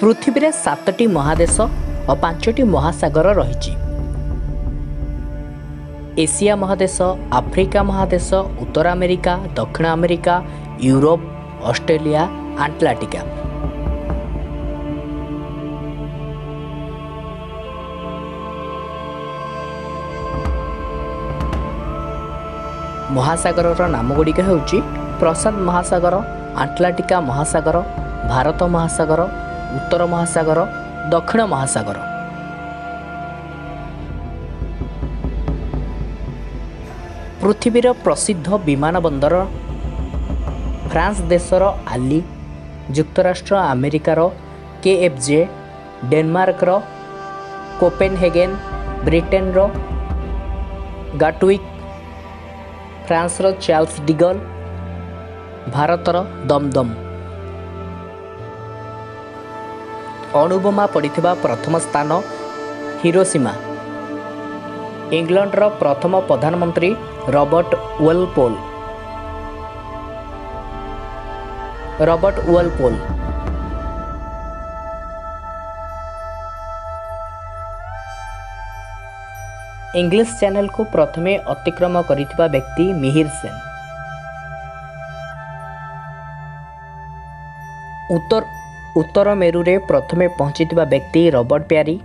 पृथ्वी 7टी महादेश और 5टी महासागर रही। एशिया महादेश, आफ्रिका महादेश, उत्तर अमेरिका, दक्षिण अमेरिका, यूरोप, ऑस्ट्रेलिया, आंटार्कटिका। महासागर नाम गुड़िक होउची प्रशांत महासागर, आंटार्कटिका महासागर, भारत महासागर, उत्तर महासागर, दक्षिण महासागर। पृथ्वीर प्रसिद्ध विमान बंदर फ्रांस देशर आली, युक्तराष्ट्र अमेरिकार KFJ, डेनमार्कर कोपेनहेगन, ब्रिटेनर गाटविक, फ्रांसर चार्ल्स डिगल, भारतर दमदम। अणुबोमा पड़िथिबा प्रथम स्थान हिरोशिमा। इंग्लैंडर प्रथम प्रधानमंत्री रॉबर्ट वोलपोल। इंग्लिश चैनल को प्रथमे अतिक्रम करिथिबा व्यक्ति मिहिर सेन। उत्तर मेरु रे प्रथमे पहुंचीथिबा व्यक्ति रॉबर्ट प्यारी।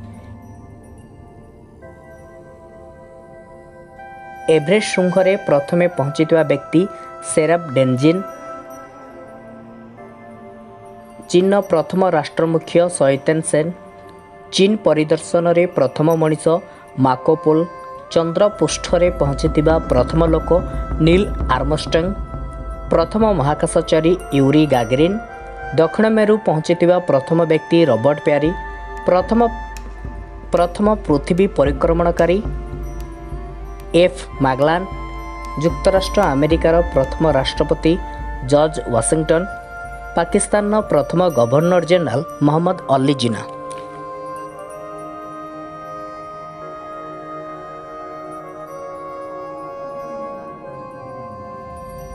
एवरेस्ट श्रृंखरे प्रथमे पहुंचीथिबा व्यक्ति सेराप डेनजिन। चीन प्रथम राष्ट्रमुख्य सैतेन सेन। चीन परिदर्शन रे प्रथम मनीष मार्को-पोलो। चंद्र पृष्ठरे पहुंचीथिबा प्रथम लोक नील आर्मस्ट्रंग। प्रथम महाकाशचारी यूरी गागरिन। दक्षिण मेरु पहुंचीथिबा प्रथम व्यक्ति रॉबर्ट प्यारी। प्रथम पृथ्वी परिक्रमणकारी F. मैगलान। युक्तराष्ट्र अमेरिकार प्रथम राष्ट्रपति जॉर्ज वाशिंगटन। पाकिस्तान प्रथम गवर्नर जनरल मोहम्मद अली जिन्ना।